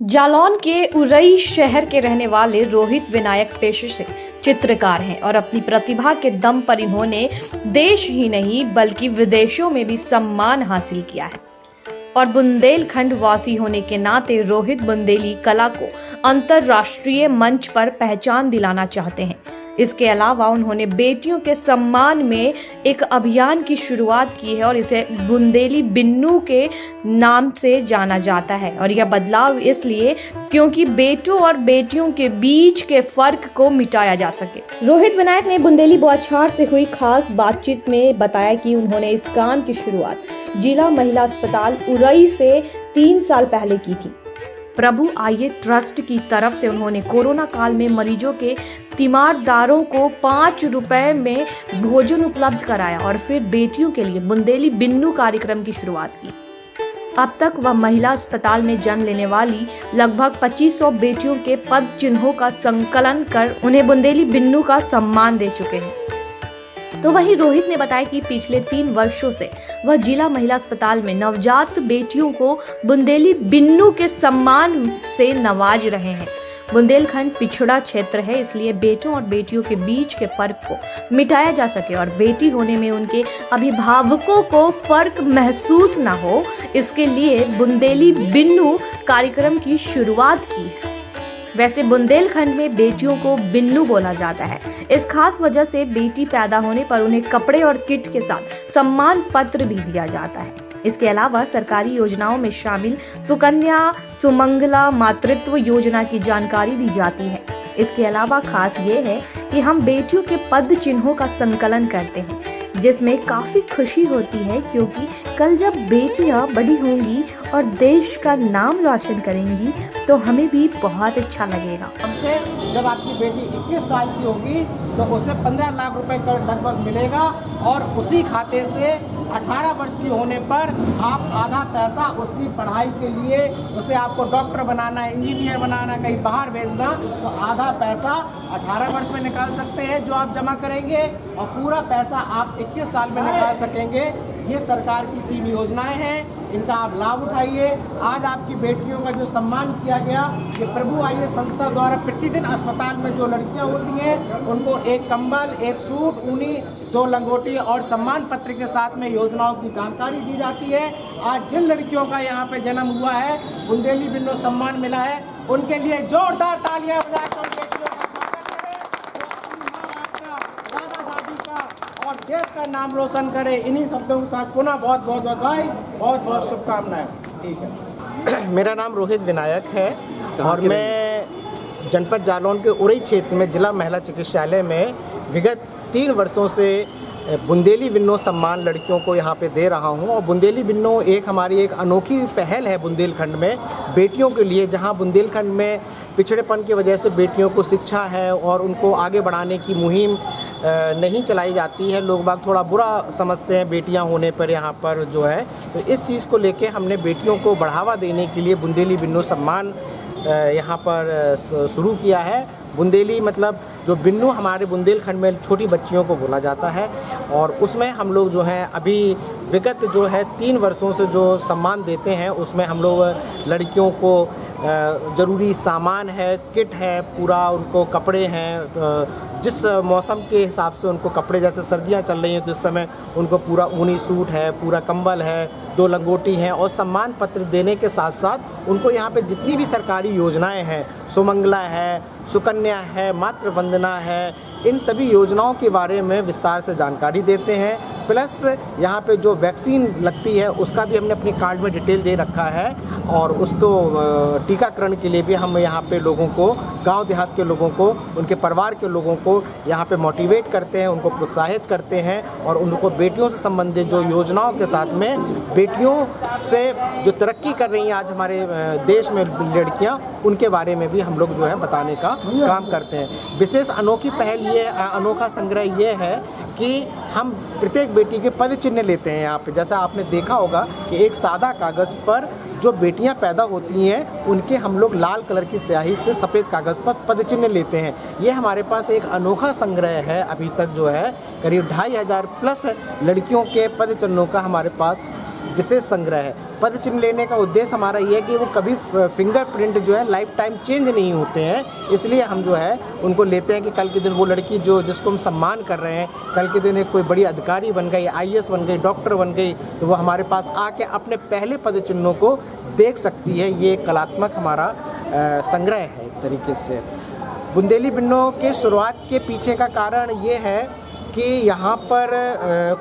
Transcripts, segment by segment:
जालौन के उरई शहर के रहने वाले रोहित विनायक पेशे से चित्रकार हैं और अपनी प्रतिभा के दम पर इन्होंने देश ही नहीं बल्कि विदेशों में भी सम्मान हासिल किया है। और बुंदेलखंड वासी होने के नाते रोहित बुंदेली कला को अंतर्राष्ट्रीय मंच पर पहचान दिलाना चाहते हैं। इसके अलावा उन्होंने बेटियों के सम्मान में एक अभियान की शुरुआत की है और इसे बुंदेली बिन्नू के नाम से जाना जाता है। और यह बदलाव इसलिए क्योंकि बेटों और बेटियों के बीच के फर्क को मिटाया जा सके। रोहित विनायक ने बुंदेली बौछार से हुई खास बातचीत में बताया कि उन्होंने इस काम की शुरुआत जिला महिला अस्पताल उरई से 3 साल पहले की थी। प्रभु आइए ट्रस्ट की तरफ से उन्होंने कोरोना काल में मरीजों के तीमारदारों को 5 रुपए में भोजन उपलब्ध कराया और फिर बेटियों के लिए बुंदेली बिन्नू कार्यक्रम की शुरुआत की। अब तक वह महिला अस्पताल में जन्म लेने वाली लगभग 2500 बेटियों के पद चिन्हों का संकलन कर उन्हें बुंदेली बिन्नू का सम्मान दे चुके हैं। तो वहीं रोहित ने बताया कि पिछले 3 वर्षों से वह जिला महिला अस्पताल में नवजात बेटियों को बुंदेली बिन्नू के सम्मान से नवाज रहे हैं। बुंदेलखंड पिछड़ा क्षेत्र है, इसलिए बेटों और बेटियों के बीच के फर्क को मिटाया जा सके और बेटी होने में उनके अभिभावकों को फर्क महसूस न हो, इसके लिए बुंदेली बिन्नू कार्यक्रम की शुरुआत की है। वैसे बुंदेलखंड में बेटियों को बिन्नू बोला जाता है। इस खास वजह से बेटी पैदा होने पर उन्हें कपड़े और किट के साथ सम्मान पत्र भी दिया जाता है। इसके अलावा सरकारी योजनाओं में शामिल सुकन्या सुमंगला मातृत्व योजना की जानकारी दी जाती है। इसके अलावा खास ये है कि हम बेटियों के पद चिन्हों का संकलन करते हैं, जिसमें काफी खुशी होती है क्योंकि कल जब बेटियां बड़ी होंगी और देश का नाम रोशन करेंगी तो हमें भी बहुत अच्छा लगेगा। हमसे जब आपकी बेटी 21 साल की होगी तो उसे 15 लाख रुपए का लगभग मिलेगा और उसी खाते से 18 वर्ष की होने पर आप आधा पैसा उसकी पढ़ाई के लिए, उसे आपको डॉक्टर बनाना है, इंजीनियर बनाना, कहीं बाहर भेजना, तो आधा पैसा 18 वर्ष में निकाल सकते हैं जो आप जमा करेंगे और पूरा पैसा आप 21 साल में निकाल सकेंगे। ये सरकार की 3 योजनाएं हैं, इनका आप लाभ उठाइए। आज आपकी बेटियों का जो सम्मान किया गया, ये प्रभु आइए संस्था द्वारा प्रतिदिन अस्पताल में जो लड़कियां होती हैं उनको एक कंबल, एक सूट, ऊनी, 2 लंगोटी और सम्मान पत्र के साथ में योजनाओं की जानकारी दी जाती है। आज जिन लड़कियों का यहाँ पे जन्म हुआ है, बुंदेली बिन्नू सम्मान मिला है, उनके लिए जोरदार तालियां बजाकर उन बेटियों का स्वागत करें, वो अपनी माँ बाप का, दादा दादी का और देश का नाम रोशन करे। इन्हीं शब्दों के साथ पुनः बहुत बहुत बधाई, बहुत बहुत शुभकामनाएं। ठीक है, मेरा नाम रोहित विनायक है और मैं जनपद जालौन के उरई क्षेत्र में जिला महिला चिकित्सालय में विगत 3 वर्षों से बुंदेली बिन्नू सम्मान लड़कियों को यहाँ पे दे रहा हूँ। और बुंदेली बिन्नू हमारी एक अनोखी पहल है बुंदेलखंड में बेटियों के लिए, जहाँ बुंदेलखंड में पिछड़ेपन की वजह से बेटियों को शिक्षा है और उनको आगे बढ़ाने की मुहिम नहीं चलाई जाती है। लोग बाग थोड़ा बुरा समझते हैं बेटियां होने पर यहाँ पर जो है, तो इस चीज़ को लेके हमने बेटियों को बढ़ावा देने के लिए बुंदेली बिन्नू सम्मान यहाँ पर शुरू किया है। बुंदेली मतलब जो बिन्नू हमारे बुंदेलखंड में छोटी बच्चियों को बोला जाता है और उसमें हम लोग जो है अभी विगत जो है 3 वर्षों से जो सम्मान देते हैं उसमें हम लोग लड़कियों को ज़रूरी सामान है, किट है, पूरा उनको कपड़े हैं, जिस मौसम के हिसाब से उनको कपड़े, जैसे सर्दियां चल रही हैं तो इस समय उनको पूरा ऊनी सूट है, पूरा कंबल है, 2 लंगोटी हैं और सम्मान पत्र देने के साथ साथ उनको यहाँ पे जितनी भी सरकारी योजनाएं हैं, सुमंगला है, सुकन्या है, मातृ वंदना है, इन सभी योजनाओं के बारे में विस्तार से जानकारी देते हैं। प्लस यहाँ पे जो वैक्सीन लगती है उसका भी हमने अपने कार्ड में डिटेल दे रखा है और उसको टीकाकरण के लिए भी हम यहाँ पे लोगों को, गांव देहात के लोगों को, उनके परिवार के लोगों को यहाँ पे मोटिवेट करते हैं, उनको प्रोत्साहित करते हैं और उनको बेटियों से संबंधित जो योजनाओं के साथ में बेटियों से जो तरक्की कर रही हैं आज हमारे देश में लड़कियाँ, उनके बारे में भी हम लोग जो है बताने का काम करते हैं। विशेष अनोखी पहल ये, अनोखा संग्रह ये है कि हम प्रत्येक बेटी के पद चिन्ह लेते हैं। यहाँ पे जैसा आपने देखा होगा कि एक सादा कागज़ पर जो बेटियां पैदा होती हैं उनके हम लोग लाल कलर की स्याही से सफ़ेद कागज़ पर पद चिन्ह लेते हैं। ये हमारे पास एक अनोखा संग्रह है। अभी तक जो है करीब 2500 प्लस लड़कियों के पद चिन्हों का हमारे पास विशेष संग्रह है। पद चिन्ह लेने का उद्देश्य हमारा ये है कि वो कभी फिंगरप्रिंट जो है लाइफ टाइम चेंज नहीं होते हैं, इसलिए हम जो है उनको लेते हैं कि कल के दिन वो लड़की जिसको हम सम्मान कर रहे हैं, कल के दिन एक कोई बड़ी अधिकारी बन गई, IAS बन गई, डॉक्टर बन गई, तो वो हमारे पास आके अपने पहले पद चिन्हों को देख सकती है। ये कलात्मक हमारा संग्रह है एक तरीके से। बुंदेली बिन्नों के शुरुआत के पीछे का कारण ये है कि यहाँ पर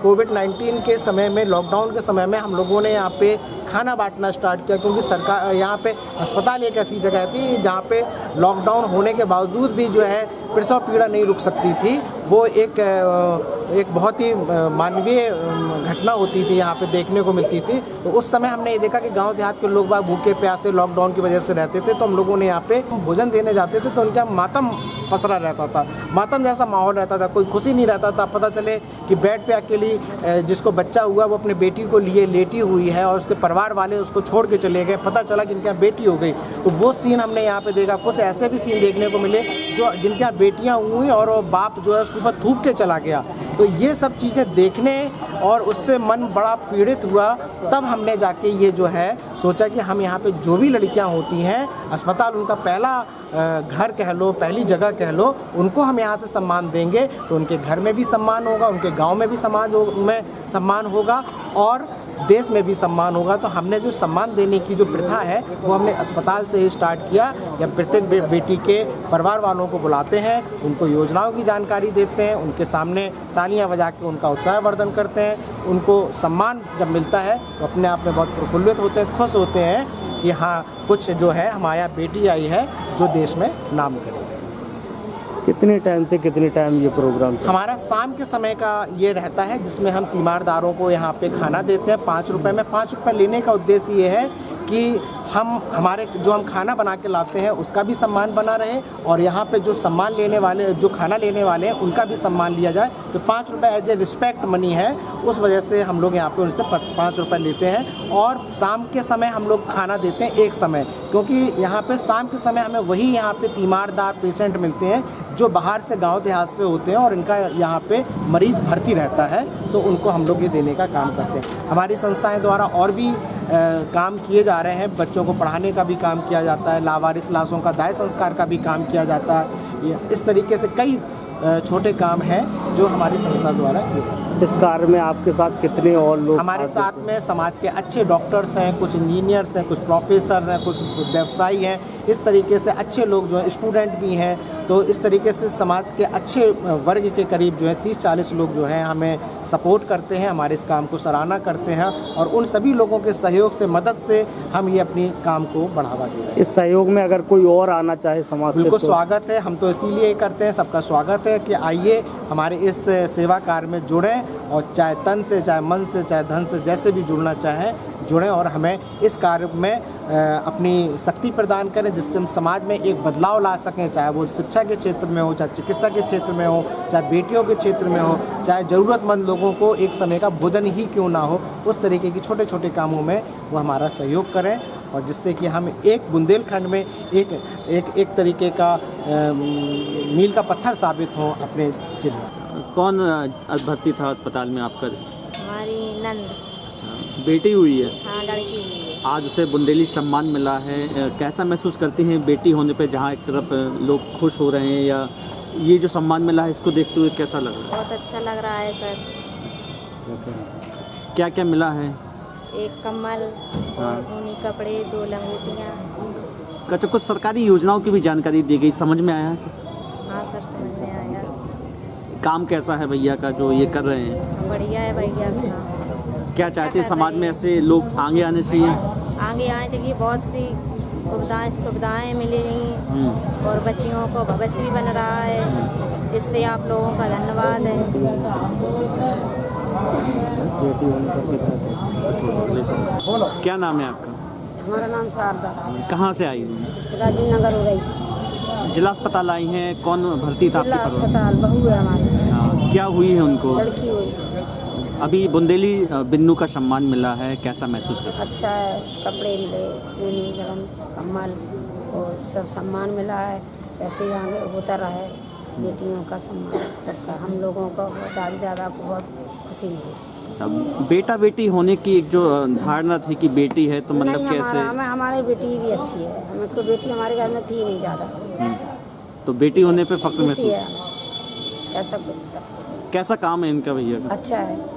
कोविड-19 के समय में, लॉकडाउन के समय में हम लोगों ने यहाँ पे खाना बांटना स्टार्ट किया, क्योंकि सरकार यहाँ पे अस्पताल एक ऐसी जगह थी जहाँ पे लॉकडाउन होने के बावजूद भी जो है प्रसव पीड़ा नहीं रुक सकती थी। वो एक बहुत ही मानवीय घटना होती थी, यहाँ पे देखने को मिलती थी। तो उस समय हमने ये देखा कि गांव देहात के लोग बाग भूखे प्यासे लॉकडाउन की वजह से रहते थे, तो हम लोगों ने यहाँ पे भोजन देने जाते थे तो उनके यहाँ मातम पसरा रहता था, मातम जैसा माहौल रहता था, कोई खुशी नहीं रहता था। पता चले कि बेड पे अकेली जिसको बच्चा हुआ वो अपने बेटी को लिए लेटी हुई है और उसके परिवार वाले उसको छोड़ के चले गए, पता चला कि इनके यहाँ बेटी हो गई। तो वो सीन हमने यहाँ पे देखा। कुछ ऐसे भी सीन देखने को मिले जिनके यहाँ बेटियाँ हुई और बाप जो है उसके ऊपर थूक के चला गया। तो ये सब चीज़ें देखने और उससे मन बड़ा पीड़ित हुआ। तब हमने जाके ये जो है सोचा कि हम यहाँ पे जो भी लड़कियाँ होती हैं, अस्पताल उनका पहला घर कह लो, पहली जगह कह लो, उनको हम यहाँ से सम्मान देंगे तो उनके घर में भी सम्मान होगा, उनके गांव में भी सम्मान होगा और देश में भी सम्मान होगा। तो हमने जो सम्मान देने की जो प्रथा है वो हमने अस्पताल से ही स्टार्ट किया। या प्रत्येक बेटी के परिवार वालों को बुलाते हैं, उनको योजनाओं की जानकारी देते हैं, उनके सामने तालियां बजा के उनका उत्साहवर्धन करते हैं। उनको सम्मान जब मिलता है तो अपने आप में बहुत प्रफुल्लित होते हैं, खुश होते हैं कि हाँ कुछ जो है हमारे यहाँ बेटी आई है जो देश में नाम करेगी। कितने टाइम से कितने टाइम ये प्रोग्राम हमारा शाम के समय का ये रहता है, जिसमें हम तीमारदारों को यहाँ पे खाना देते हैं 5 रुपए में। 5 रुपए लेने का उद्देश्य ये है कि हम खाना बना के लाते हैं उसका भी सम्मान बना रहे और यहाँ पे जो खाना लेने वाले हैं उनका भी सम्मान लिया जाए। तो 5 रुपये एज ए रिस्पेक्ट मनी है, उस वजह से हम लोग यहाँ पे उनसे 5 रुपये लेते हैं। और शाम के समय हम लोग खाना देते हैं एक समय, क्योंकि यहाँ पे शाम के समय हमें वही यहाँ पे तीमारदार पेशेंट मिलते हैं जो बाहर से गाँव देहात से होते हैं और इनका यहाँ पे मरीज भर्ती रहता है, तो उनको हम लोग ये देने का काम करते हैं। हमारी संस्थाएं द्वारा और भी काम किए जा रहे हैं। बच्चों को पढ़ाने का भी काम किया जाता है, लावारिस लाशों का दाह संस्कार का भी काम किया जाता है। इस तरीके से कई छोटे काम हैं जो हमारी संस्था द्वारा किए जाते हैं। इस कार्य में आपके साथ कितने और लोग हमारे साथ में समाज के अच्छे डॉक्टर्स हैं, कुछ इंजीनियर्स हैं, कुछ प्रोफेसर हैं, कुछ व्यवसायी हैं। इस तरीके से अच्छे लोग जो हैं, स्टूडेंट भी हैं। तो इस तरीके से समाज के अच्छे वर्ग के करीब जो है 30-40 लोग जो हैं हमें सपोर्ट करते हैं, हमारे इस काम को सराहना करते हैं और उन सभी लोगों के सहयोग से, मदद से हम ये अपनी काम को बढ़ावा दे रहे हैं। इस सहयोग में अगर कोई और आना चाहे समाज से, बिल्कुल स्वागत है। हम तो इसीलिए करते हैं, सबका स्वागत है कि आइए हमारे इस सेवा कार्य में जुड़ें और चाहे तन से, चाहे मन से, चाहे धन से, जैसे भी जुड़ना चाहें जुड़ें और हमें इस कार्य में अपनी शक्ति प्रदान करें, जिससे हम समाज में एक बदलाव ला सकें, चाहे वो शिक्षा के क्षेत्र में हो, चाहे चिकित्सा के क्षेत्र में हो, चाहे बेटियों के क्षेत्र में हो, चाहे ज़रूरतमंद लोगों को एक समय का भोजन ही क्यों ना हो, उस तरीके की छोटे छोटे कामों में वो हमारा सहयोग करें और जिससे कि हम एक बुंदेलखंड में एक तरीके का मील का पत्थर साबित हों अपने जिले से। कौन भर्ती था अस्पताल में आपका? हमारी नंद बेटी हुई है। हाँ, लड़की हुई है। आज उसे बुंदेली सम्मान मिला है, कैसा महसूस करती हैं बेटी होने पे? जहाँ एक तरफ लोग खुश हो रहे हैं, या ये जो सम्मान मिला है इसको देखते हुए कैसा लग रहा है? बहुत अच्छा लग रहा है सर। क्या क्या मिला है? एक कम्बल और ऊनी कपड़े, 2 लंगोटियाँ। अच्छा, कुछ सरकारी योजनाओं की भी जानकारी दी गई, समझ में आया? हाँ सर, समझ में आया। काम कैसा है भैया का जो ये कर रहे हैं? बढ़िया है भैया का। क्या चाहते हैं समाज में ऐसे लोग आगे आने चाहिए? आगे आने चाहिए, बहुत सी सुविधाएं मिलेंगी और बच्चियों को भविष्य भी बन रहा है। इससे आप लोगों का धन्यवाद है। क्या नाम है आपका? हमारा नाम शारदा। कहाँ से आई हुई? राजीव नगर उरई से। जिला अस्पताल आई हैं, कौन भर्ती था? जिला आपके परिवार? अस्पताल बहू है हमारी। हाँ, क्या हुई है उनको? लड़की हुई। अभी बुंदेली बिन्नू का सम्मान मिला है, कैसा महसूस करते हैं? अच्छा है, कपड़े मिले, ऊनी गरम कम्बल और सब सम्मान मिला है। ऐसे ही आगे होता रहे, बेटियों का सम्मान सबका। हम लोगों को, दादी दादा को बहुत खुशी मिली। अब बेटा बेटी होने की एक जो धारणा थी कि बेटी है तो मतलब नहीं, कैसे? हमारी बेटी भी अच्छी है, हमें कोई बेटी हमारे घर में थी नहीं ज़्यादा, हम्म, तो बेटी होने पे फख्र इसी महसूस? है हमें। ऐसा कुछ सब कैसा काम है इनका भैया का? अच्छा है।